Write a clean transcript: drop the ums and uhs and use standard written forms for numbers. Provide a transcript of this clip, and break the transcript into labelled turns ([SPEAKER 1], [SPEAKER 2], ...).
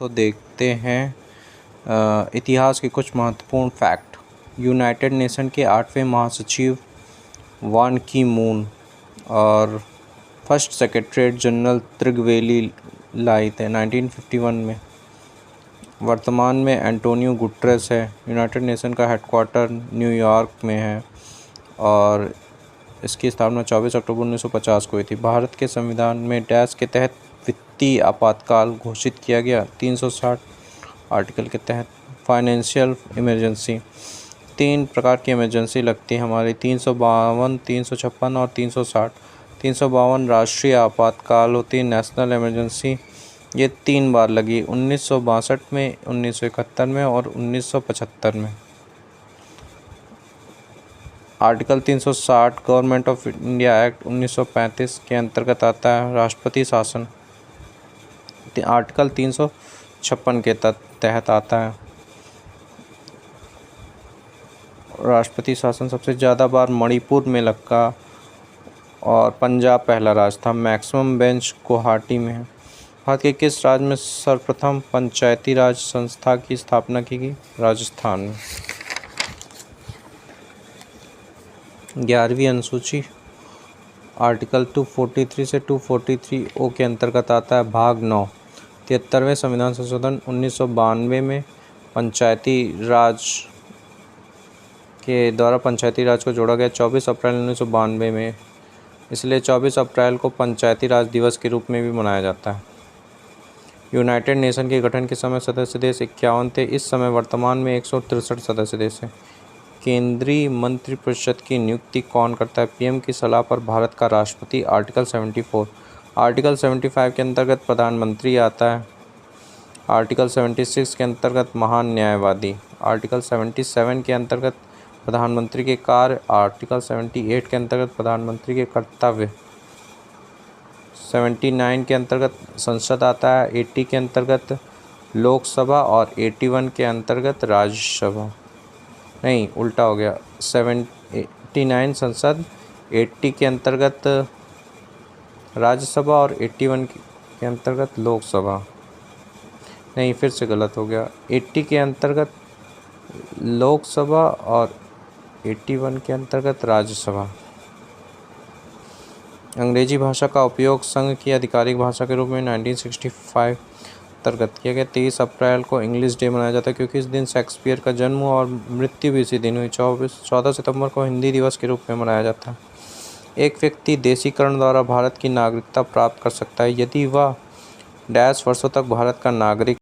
[SPEAKER 1] तो देखते हैं इतिहास के कुछ महत्वपूर्ण फैक्ट। यूनाइटेड नेशन के 8वें महासचिव वान की मून और फर्स्ट सेक्रेटरी जनरल त्रिगवेली लाए थे 1951 में। वर्तमान में एंटोनियो गुटरेस है। यूनाइटेड नेशन का हेडक्वार्टर न्यूयॉर्क में है और इसकी स्थापना 24 अक्टूबर 1950 को हुई थी। भारत के संविधान में डैश के तहत वित्तीय आपातकाल घोषित किया गया 360 आर्टिकल के तहत। फाइनेंशियल इमरजेंसी 3 प्रकार की इमरजेंसी लगती है हमारी, 352, 356 और 360। 352 राष्ट्रीय आपातकाल होती है, नेशनल इमरजेंसी। ये 3 बार लगी, 1962 में, 1971 में और 1975 में। Article 360 government of India act 1935 के अंतर्गत आता है। राष्ट्रपति शासन आर्टिकल 356 के तहत आता है। राष्ट्रपति शासन सबसे ज़्यादा बार मणिपुर में लगा और पंजाब पहला राज्य था। मैक्सिमम बेंच गुवाहाटी में है। भारत के किस राज्य में सर्वप्रथम पंचायती राज संस्था की स्थापना की गई? राजस्थान में। 11वीं अनुसूची आर्टिकल 243 से 243 ओ के अंतर्गत आता है। भाग 9 73वें संविधान संशोधन 1992 में पंचायती राज के द्वारा पंचायती राज को जोड़ा गया 24 अप्रैल 1992 में, इसलिए 24 अप्रैल को पंचायती राज दिवस के रूप में भी मनाया जाता है। यूनाइटेड नेशन के गठन के समय सदस्य देश 51 थे। इस समय वर्तमान में 163 सदस्य देश हैं। केंद्रीय मंत्रिपरिषद की नियुक्ति कौन करता है? पीएम की सलाह पर भारत का राष्ट्रपति। आर्टिकल 74। आर्टिकल 75 के अंतर्गत प्रधानमंत्री आता है। आर्टिकल 76 के अंतर्गत महान न्यायवादी। आर्टिकल 77 के अंतर्गत प्रधानमंत्री के कार्य। आर्टिकल 78 के अंतर्गत प्रधानमंत्री के कर्तव्य। 79 के अंतर्गत संसद आता है। 80 के अंतर्गत लोकसभा और 81 के अंतर्गत राज्यसभा। नहीं, उल्टा हो गया। 79 संसद, 80 के अंतर्गत राज्यसभा और 81 के अंतर्गत लोकसभा। नहीं, फिर से गलत हो गया। 80 के अंतर्गत लोकसभा और 81 के अंतर्गत राज्यसभा। अंग्रेजी भाषा का उपयोग संघ की आधिकारिक भाषा के रूप में 1965 अंतर्गत किया गया। 23 अप्रैल को इंग्लिश डे मनाया जाता है क्योंकि इस दिन शेक्सपियर का जन्म और मृत्यु भी इसी दिन हुई। 14 सितंबर को हिंदी दिवस के रूप में मनाया जाता है। एक व्यक्ति देशीकरण द्वारा भारत की नागरिकता प्राप्त कर सकता है यदि वह डैश वर्षों तक भारत का नागरिक